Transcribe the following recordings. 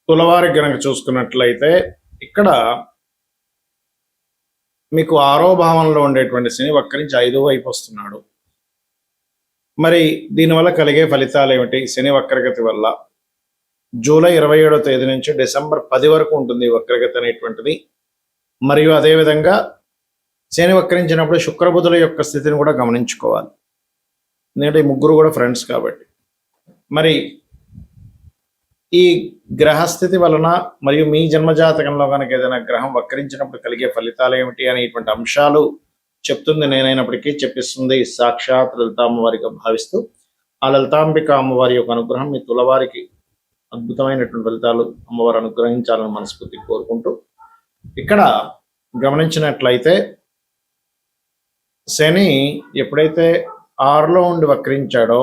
తులవారికి గనక చూసుకున్నట్లయితే ఇక్కడ మీకు 6వ భావంలో ఉండేటువంటి శని వక్రించి 5వ వైపు వస్తున్నాడు. మరి దీనివల్ల కలిగే ఫలితాలు ఏమిటి? శని వక్రగతి వల్ల జూలై 27వ తేదీ నుంచి డిసెంబర్ 10 వరకు ఉంటుంది ఈ వక్రగతి అనేటువంటిది. మరియు అదేవిధంగా శని వక్రించినప్పుడు శుక్రబుధుల యొక్క స్థితిని కూడా గమనించుకోవాలి. ఎందుకంటే ఈ ముగ్గురు కూడా ఫ్రెండ్స్ కాబట్టి. మరి ఈ గ్రహస్థితి వలన మరియు మీ జన్మజాతకంలో కనుక ఏదైనా గ్రహం వక్రించినప్పుడు కలిగే ఫలితాలు ఏమిటి అనేటువంటి అంశాలు చెప్తుంది నేనైనప్పటికీ చెప్పిస్తుంది సాక్షాత్ లలిత అమ్మవారిగా భావిస్తూ ఆ లలితాంబిక అమ్మవారి యొక్క అనుగ్రహం మీ తులవారికి అద్భుతమైనటువంటి ఫలితాలు అమ్మవారు అనుగ్రహించాలని మనస్ఫూర్తి కోరుకుంటూ ఇక్కడ గమనించినట్లయితే శని ఎప్పుడైతే 6లో ఉండి వక్రించాడో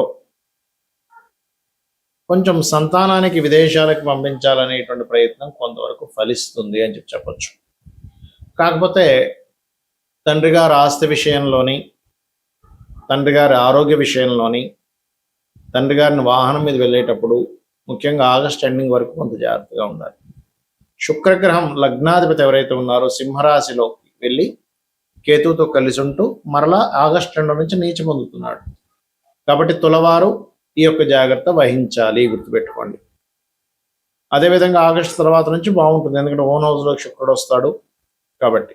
కొంచెం సంతానానికి విదేశాలకు పంపించాలనేటువంటి ప్రయత్నం కొంతవరకు ఫలిస్తుంది అని చెప్పొచ్చు. కాకపోతే తండ్రి గారి ఆస్తి విషయంలోని, తండ్రి గారి ఆరోగ్య విషయంలోని, తండ్రి గారిని వాహనం మీద వెళ్ళేటప్పుడు ముఖ్యంగా ఆగస్ట్ ఎండింగ్ వరకు కొంత జాగ్రత్తగా ఉండాలి. శుక్రగ్రహం లగ్నాధిపతి ఎవరైతే ఉన్నారో సింహరాశిలోకి వెళ్ళి కేతువుతో కలిసి ఉంటూ మరలా ఆగస్టు 2 నుంచి నీచ పొందుతున్నాడు. కాబట్టి తులవారు ఈ యొక్క జాగ్రత్త వహించాలి, గుర్తుపెట్టుకోండి. అదేవిధంగా ఆగస్టు తర్వాత నుంచి బాగుంటుంది, ఎందుకంటే ఓన్ హౌస్లో శుక్రుడు వస్తాడు కాబట్టి.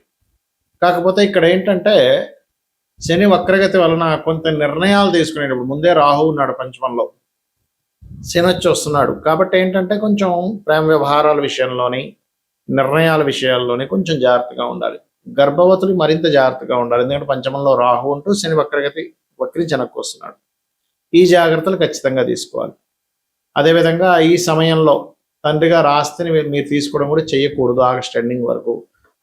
కాకపోతే ఇక్కడ ఏంటంటే శని వక్రగతి వలన కొంత నిర్ణయాలు తీసుకునేటప్పుడు ముందే రాహు ఉన్నాడు పంచమంలో, శని వచ్చి వస్తున్నాడు కాబట్టి ఏంటంటే కొంచెం ప్రేమ వ్యవహారాల విషయంలోని, నిర్ణయాల విషయాల్లోని కొంచెం జాగ్రత్తగా ఉండాలి. గర్భవతులు మరింత జాగ్రత్తగా ఉండాలి, ఎందుకంటే పంచమంలో రాహు ఉంటూ శని వక్రించి వెనక్కి వస్తున్నాడు. ఈ జాగ్రత్తలు ఖచ్చితంగా తీసుకోవాలి. అదేవిధంగా ఈ సమయంలో తండ్రి గారి ఆస్తిని మీరు తీసుకోవడం కూడా చేయకూడదు ఆగస్ట్ ఎండింగ్ వరకు.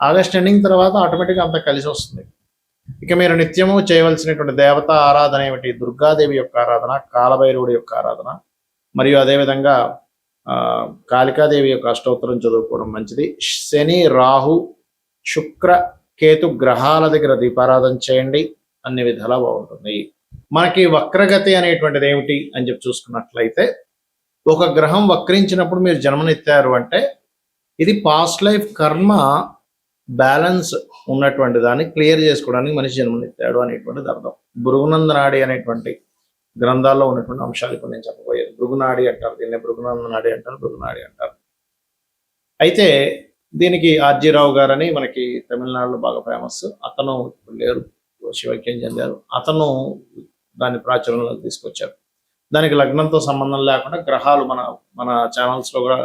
ఆగస్ట్ ఎండింగ్ తర్వాత ఆటోమేటిక్గా అంతా కలిసి వస్తుంది. ఇక మీరు నిత్యము చేయవలసినటువంటి దేవతా ఆరాధన ఏమిటి? దుర్గాదేవి యొక్క ఆరాధన, కాలభైరవుడి యొక్క ఆరాధన, మరియు అదేవిధంగా కాళికాదేవి యొక్క అష్టోత్తరం చదువుకోవడం మంచిది. శని, రాహు, శుక్ర, కేతు గ్రహాల దగ్గర దీపారాధన చేయండి, అన్ని విధాలా బాగుంటుంది. మనకి వక్రగతి అనేటువంటిది ఏమిటి అని చెప్పి చూసుకున్నట్లయితే ఒక గ్రహం వక్రించినప్పుడు మీరు జన్మనెత్తారు అంటే ఇది పాస్ట్ లైఫ్ కర్మ బ్యాలెన్స్ ఉన్నటువంటి దాన్ని క్లియర్ చేసుకోవడానికి మనిషి జన్మనెత్తాడు అనేటువంటిది అర్థం. భృగునందనాడి అనేటువంటి గ్రంథాల్లో ఉన్నటువంటి అంశాలు ఇప్పుడు నేను చెప్పబోయేది. భృగునాడి అంటారు దీన్ని, భృగునందనాడి అంటారు, భృగునాడి అంటారు. అయితే దీనికి ఆర్జీ రావు గారని మనకి తమిళనాడులో బాగా ఫేమస్. అతను లేరు, శివైక్యం చెందారు. అతను దాన్ని ప్రాచుర్యంలోకి తీసుకొచ్చారు. దానికి లగ్నంతో సంబంధం లేకుండా గ్రహాలు మన ఛానల్స్లో కూడా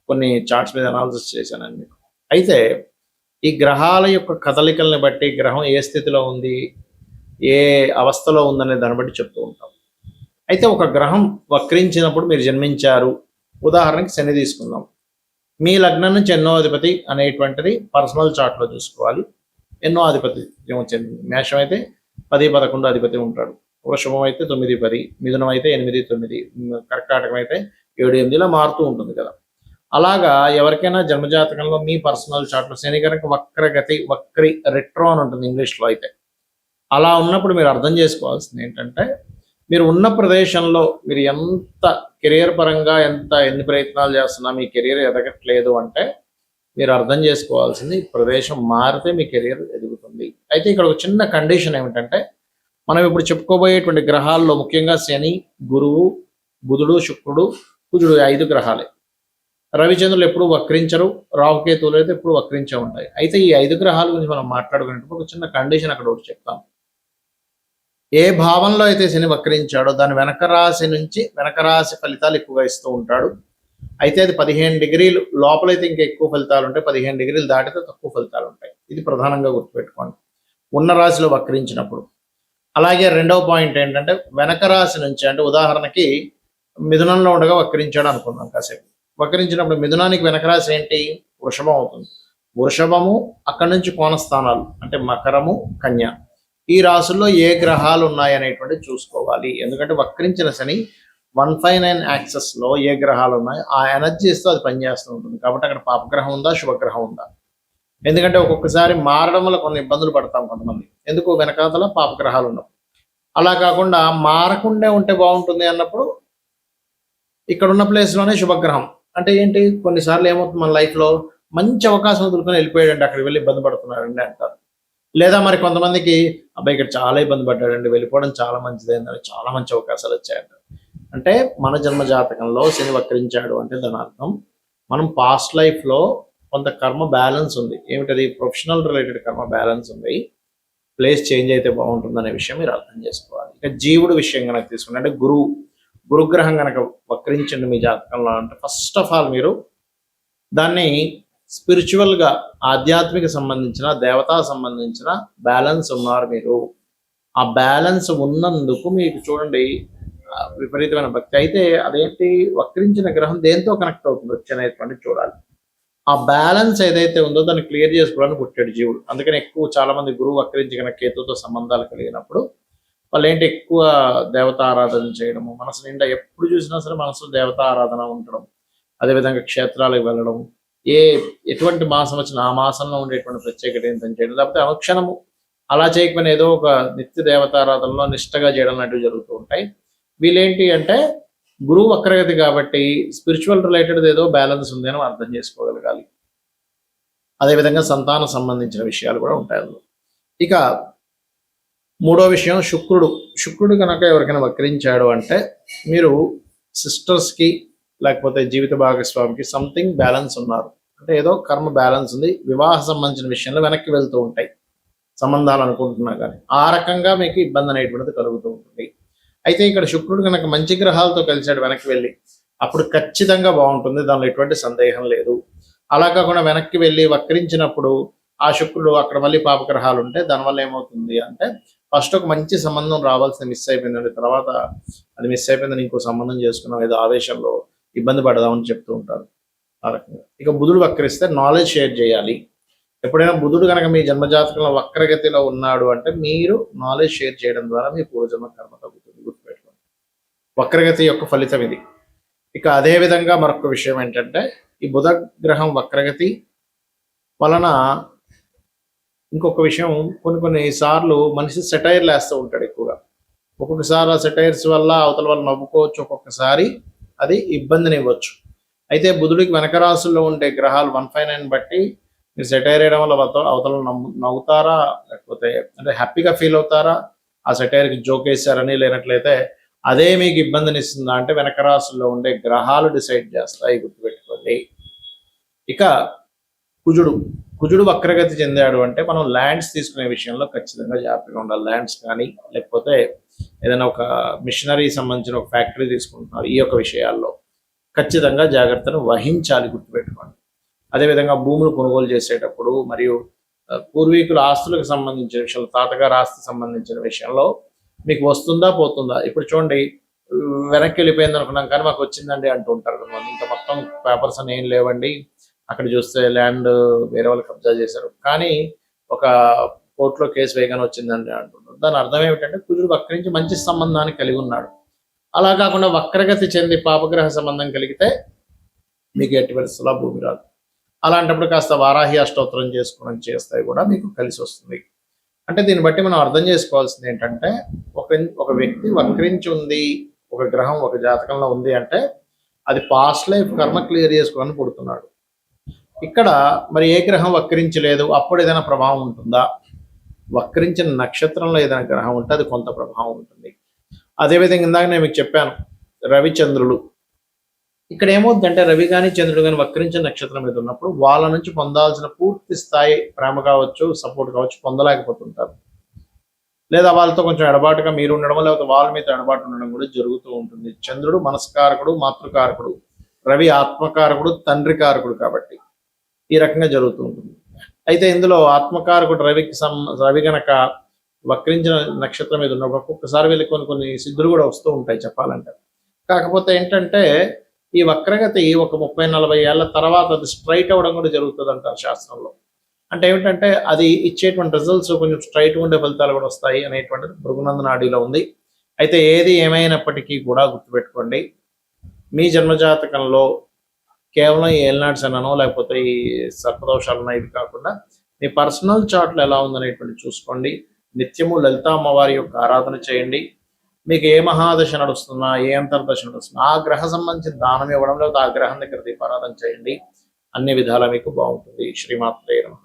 కొన్ని చార్ట్స్ మీద అనాలిసిస్ చేశానండి. అయితే ఈ గ్రహాల యొక్క కదలికల్ని బట్టి గ్రహం ఏ స్థితిలో ఉంది, ఏ అవస్థలో ఉందనే దాన్ని బట్టి చెప్తూ ఉంటాం. అయితే ఒక గ్రహం వక్రించినప్పుడు మీరు జన్మించారు, ఉదాహరణకి శని తీసుకుందాం. మీ లగ్నం నుంచి ఎన్నో అధిపతి అనేటువంటిది పర్సనల్ చార్ట్లో చూసుకోవాలి. ఎన్నో అధిపతి చెందింది. మేషం అయితే 10, 11 అధిపతి ఉంటాడు. వృషభం అయితే 9, 10, మిథునం అయితే 8, 9, కర్కాటకం అయితే 7, 8 ఇలా మారుతూ ఉంటుంది కదా. అలాగా ఎవరికైనా జన్మజాతకంలో మీ పర్సనల్ చార్ట్లో శని కనుక వక్రి రెట్రో అని ఉంటుంది ఇంగ్లీష్లో. అయితే అలా ఉన్నప్పుడు మీరు అర్థం చేసుకోవాల్సింది ఏంటంటే మీరు ఉన్న ప్రదేశంలో మీరు ఎంత కెరియర్ పరంగా ఎన్ని ప్రయత్నాలు చేస్తున్నా మీ కెరియర్ ఎదగట్లేదు అంటే మీరు అర్థం చేసుకోవాల్సింది ప్రదేశం మారితే మీ కెరియర్ ఎదుగుతుంది. అయితే ఇక్కడ ఒక చిన్న కండిషన్ ఏమిటంటే మనం ఇప్పుడు చెప్పుకోబోయేటువంటి గ్రహాల్లో ముఖ్యంగా శని, గురువు, బుధుడు, శుక్రుడు, కుజుడు 5 గ్రహాలే. రవిచంద్రులు ఎప్పుడు వక్రించరు, రాహుకేతువులు అయితే ఎప్పుడు వక్రించే ఉంటాయి. అయితే ఈ 5 గ్రహాల గురించి మనం మాట్లాడుకునేటప్పుడు ఒక చిన్న కండిషన్ అక్కడ ఒకటి చెప్తాం. ఏ భావంలో అయితే శని వక్రించాడో దాని వెనక రాశి ఫలితాలు ఎక్కువగా ఇస్తూ ఉంటాడు. అయితే అది 15 డిగ్రీలు లోపలైతే ఇంకా ఎక్కువ ఫలితాలు ఉంటాయి, 15 డిగ్రీలు దాటితే తక్కువ ఫలితాలు ఉంటాయి. ఇది ప్రధానంగా గుర్తుపెట్టుకోండి ఉన్న రాశిలో వక్రించినప్పుడు. అలాగే రెండవ పాయింట్ ఏంటంటే వెనక రాశి నుంచి, అంటే ఉదాహరణకి మిథునంలో ఉండగా వక్రించాడు అనుకుందాం కాసేపు. వక్రించినప్పుడు మిథునానికి వెనక రాశి ఏంటి? వృషభం అవుతుంది. వృషభము అక్కడి నుంచి కోణస్థానాలు అంటే మకరము, కన్య, ఈ రాశుల్లో ఏ గ్రహాలు ఉన్నాయి అనేటువంటి చూసుకోవాలి. ఎందుకంటే వక్రించిన శని 159 యాక్సెస్లో ఏ గ్రహాలు ఉన్నాయి ఆ ఎనర్జీస్తో అది పనిచేస్తూ ఉంటుంది. కాబట్టి అక్కడ పాపగ్రహం ఉందా, శుభగ్రహం ఉందా? ఎందుకంటే ఒక్కొక్కసారి మారడం వల్ల కొన్ని ఇబ్బందులు పడతాం కొంతమంది, ఎందుకు వెనకాతల పాపగ్రహాలు ఉన్నప్పుడు. అలా కాకుండా మారకుండా ఉంటే బాగుంటుంది అన్నప్పుడు ఇక్కడున్న ప్లేస్లోనే శుభగ్రహం అంటే ఏంటి, కొన్నిసార్లు ఏమవుతుంది మన లైఫ్లో మంచి అవకాశం వదులుకొని వెళ్ళిపోయాడండి, అక్కడికి వెళ్ళి ఇబ్బంది పడుతున్నాడండి అంటారు. లేదా మరి కొంతమందికి అబ్బాయి ఇక్కడ చాలా ఇబ్బంది పడ్డాడండి, వెళ్ళిపోవడం చాలా మంచిదైందని చాలా మంచి అవకాశాలు వచ్చాయంటారు. అంటే మన జన్మ జాతకంలో శని వక్రించాడు అంటే దాని అర్థం మనం పాస్ట్ లైఫ్లో కొంత కర్మ బ్యాలెన్స్ ఉంది. ఏమిటది? ప్రొఫెషనల్ రిలేటెడ్ కర్మ బ్యాలెన్స్ ఉంది. ప్లేస్ చేంజ్ అయితే బాగుంటుందనే విషయం మీరు అర్థం చేసుకోవాలి. ఇక జీవుడు విషయం కనుక తీసుకుంటే, అంటే గురుగ్రహం కనుక వక్రించండి మీ జాతకంలో అంటే ఫస్ట్ ఆఫ్ ఆల్ మీరు దాన్ని స్పిరిచువల్గా ఆధ్యాత్మిక సంబంధించిన దేవతా సంబంధించిన బ్యాలెన్స్ ఉన్నారు మీరు. ఆ బ్యాలెన్స్ ఉన్నందుకు మీకు చూడండి విపరీతమైన భక్తి. అయితే అదేంటి, వక్రించిన గ్రహం దేంతో కనెక్ట్ అవుతుంది వచ్చి అనేటువంటి చూడాలి. ఆ బ్యాలెన్స్ ఏదైతే ఉందో దాన్ని క్లియర్ చేసుకోవడానికి పుట్టాడు జీవుడు. అందుకని ఎక్కువ చాలా మంది గురువు వక్రించి కనుక కేతుతో సంబంధాలు కలిగినప్పుడు వాళ్ళు ఏంటి ఎక్కువ దేవతా ఆరాధన చేయడము, మనసు నిండా ఎప్పుడు చూసినా సరే మనసు దేవతా ఆరాధన ఉండడం, అదేవిధంగా క్షేత్రాలకు వెళ్ళడం, ఎటువంటి మాసం వచ్చినా ఆ మాసంలో ఉండేటువంటి ప్రత్యేకత ఏంటని చేయడం, లేకపోతే అనుక్షణము అలా చేయకపోయినా ఏదో ఒక నిత్య దేవతారాధనలో నిష్టగా చేయడం లాంటివి జరుగుతూ ఉంటాయి. వీళ్ళేంటి అంటే గురువు వక్రగతి కాబట్టి స్పిరిచువల్ రిలేటెడ్ ఏదో బ్యాలెన్స్ ఉంది అని అర్థం చేసుకోగలగాలి. అదేవిధంగా సంతానం సంబంధించిన విషయాలు కూడా ఉంటాయి అందులో. ఇక మూడో విషయం శుక్రుడు కనుక ఎవరికైనా వక్రించాడు అంటే మీరు సిస్టర్స్కి లేకపోతే జీవిత భాగస్వామికి సంథింగ్ బ్యాలెన్స్ ఉన్నారు, అంటే ఏదో కర్మ బ్యాలెన్స్ ఉంది. వివాహ సంబంధించిన విషయంలో వెనక్కి వెళ్తూ ఉంటాయి సంబంధాలు అనుకుంటున్నా కానీ, ఆ రకంగా మీకు ఇబ్బంది అనేటువంటిది కలుగుతూ ఉంటుంది. అయితే ఇక్కడ శుక్రుడు కనుక మంచి గ్రహాలతో కలిసాడు వెనక్కి వెళ్ళి, అప్పుడు ఖచ్చితంగా బాగుంటుంది, దానిలో ఎటువంటి సందేహం లేదు. అలా కాకుండా వెనక్కి వెళ్ళి వక్రించినప్పుడు ఆ శుక్రుడు అక్కడ మళ్ళీ పాపగ్రహాలు ఉంటే దానివల్ల ఏమవుతుంది అంటే ఫస్ట్ ఒక మంచి సంబంధం రావాల్సింది మిస్ అయిపోయిందండి, తర్వాత అది మిస్ అయిపోయిందని ఇంకో సంబంధం చేసుకున్నాం ఏదో ఆవేశంలో ఇబ్బంది పడదామని చెప్తూ ఉంటారు ఆ రకంగా. ఇక బుధుడు వక్రిస్తే నాలెడ్జ్ షేర్ చేయాలి. ఎప్పుడైనా బుధుడు కనుక మీ జన్మజాతకంలో వక్రగతిలో ఉన్నాడు అంటే మీరు నాలెడ్జ్ షేర్ చేయడం ద్వారా మీ పూర్వజన్మ కర్మ తగ్గుతుంది, గుర్తుపెట్టుకోండి. వక్రగతి యొక్క ఫలితం ఇది. ఇక అదే విధంగా మరొక విషయం ఏంటంటే ఈ బుధ గ్రహం వక్రగతి వలన ఇంకొక విషయం, కొన్ని సార్లు మనిషి సెటైర్లు వేస్తూ ఉంటాడు ఎక్కువగా. ఒక్కొక్కసారి ఆ సెటైర్స్ వల్ల అవతల వాళ్ళు నవ్వుకోవచ్చు, ఒక్కొక్కసారి అది ఇబ్బందిని ఇవ్వచ్చు. అయితే బుధుడికి వెనక రాశుల్లో ఉండే గ్రహాలు 159 బట్టి మీరు సెటైర్ వేయడం వల్ల అవతల నవ్వుతారా, లేకపోతే అంటే హ్యాపీగా ఫీల్ అవుతారా, ఆ సెటైర్కి జోక్ వేసారని, లేనట్లయితే అదే మీకు ఇబ్బందిని ఇస్తుందా అంటే వెనక రాశుల్లో ఉండే గ్రహాలు డిసైడ్ చేస్తాయి, గుర్తుపెట్టుకోండి. ఇక కుజుడు వక్రగతి చెందాడు అంటే మనం ల్యాండ్స్ తీసుకునే విషయంలో ఖచ్చితంగా జాగ్రత్తగా ఉండాలి. ల్యాండ్స్ కానీ లేకపోతే ఏదైనా ఒక మిషనరీ సంబంధించిన ఒక ఫ్యాక్టరీ తీసుకుంటున్నారు, ఈ యొక్క విషయాల్లో ఖచ్చితంగా జాగ్రత్తను వహించాలి, గుర్తుపెట్టుకోండి. అదేవిధంగా భూములు కొనుగోలు చేసేటప్పుడు మరియు పూర్వీకుల ఆస్తులకు సంబంధించిన విషయంలో, తాతగారు ఆస్తి సంబంధించిన విషయంలో మీకు వస్తుందా పోతుందా. ఇప్పుడు చూడండి వెనక్కి వెళ్ళిపోయింది అనుకున్నాం కానీ మాకు వచ్చిందండి అంటూ ఉంటారు కొంతమంది. ఇంకా మొత్తం పేపర్స్ అని ఏం లేవండి, అక్కడ చూస్తే ల్యాండ్ వేరే వాళ్ళు కబ్జా చేశారు కానీ ఒక కోర్టులో కేసు వేయగానే వచ్చిందండి అంటున్నారు. దాని అర్థం ఏమిటంటే కుజుడు వక్రించి మంచి సంబంధాన్ని కలిగి ఉన్నాడు. అలా కాకుండా వక్రగతి చెంది పాపగ్రహ సంబంధం కలిగితే మీకు ఎట్టి పరిస్థితుల్లో భూమి రాదు. అలాంటప్పుడు కాస్త వారాహి అష్టోత్తరం చేసుకోవడం చేస్తాయి కూడా మీకు కలిసి వస్తుంది. అంటే దీన్ని బట్టి మనం అర్థం చేసుకోవాల్సింది ఏంటంటే ఒక వ్యక్తి వక్రించి ఉంది, ఒక గ్రహం ఒక జాతకంలో ఉంది అంటే అది పాస్ట్ లైఫ్ కర్మ క్లియర్ చేసుకోవాలని పుడుతున్నాడు. ఇక్కడ మరి ఏ గ్రహం వక్రించలేదు, అప్పుడు ఏదైనా ప్రభావం ఉంటుందా? వక్రించిన నక్షత్రంలో ఏదైనా గ్రహం ఉంటే అది కొంత ప్రభావం ఉంటుంది. అదేవిధంగా ఇందాక నేను మీకు చెప్పాను రవిచంద్రులు, ఇక్కడ ఏమవుతుందంటే రవి కానీ చంద్రుడు కానీ వక్రించిన నక్షత్రం మీద ఉన్నప్పుడు వాళ్ళ నుంచి పొందాల్సిన పూర్తి స్థాయి ప్రేమ కావచ్చు, సపోర్ట్ కావచ్చు పొందలేకపోతుంటారు. లేదా వాళ్ళతో కొంచెం ఎడబాటుగా మీరు ఉండడం, లేకపోతే వాళ్ళ మీద ఎడబాటు ఉండడం కూడా జరుగుతూ ఉంటుంది. చంద్రుడు మనస్కారకుడు, మాతృకారకుడు, రవి ఆత్మకారకుడు, తండ్రి కారకుడు, కాబట్టి ఈ రకంగా జరుగుతూ ఉంటుంది. అయితే ఇందులో ఆత్మకారకుడు రవి గనక వక్రించిన నక్షత్రం మీద ఉన్నప్పుడు ఒక్కొక్కసారి వెళ్ళి కొన్ని సిద్ధులు కూడా వస్తూ ఉంటాయి చెప్పాలంటే. కాకపోతే ఏంటంటే ఈ వక్రగతి ఒక 30-40 ఏళ్ల తర్వాత అది స్ట్రైట్ అవ్వడం కూడా జరుగుతుంది అంటారు శాస్త్రంలో. అంటే ఏమిటంటే అది ఇచ్చేటువంటి రిజల్ట్స్ కొంచెం స్ట్రైట్ ఉండే ఫలితాలు కూడా వస్తాయి అనేటువంటిది భృగునంద నాడిలో ఉంది. అయితే ఏది ఏమైనప్పటికీ కూడా గుర్తుపెట్టుకోండి, మీ జన్మజాతకంలో కేవలం ఈ ఏల్నాడ్స్ అన్ననో లేకపోతే ఈ సర్పదోషాలనో ఇది కాకుండా మీ పర్సనల్ చార్ట్లు ఎలా ఉందనేటువంటి చూసుకోండి. నిత్యము లలిత అమ్మవారి యొక్క ఆరాధన చేయండి. మీకు ఏ మహాదశ నడుస్తున్నా, ఏ అంతర్దశ నడుస్తున్నా ఆ గ్రహ సంబంధించిన దానం ఇవ్వడం, లేకపోతే ఆ గ్రహం దగ్గర దీపారాధన చేయండి. అన్ని విధాలా మీకు బాగుంటుంది. శ్రీమాత్రే నమః.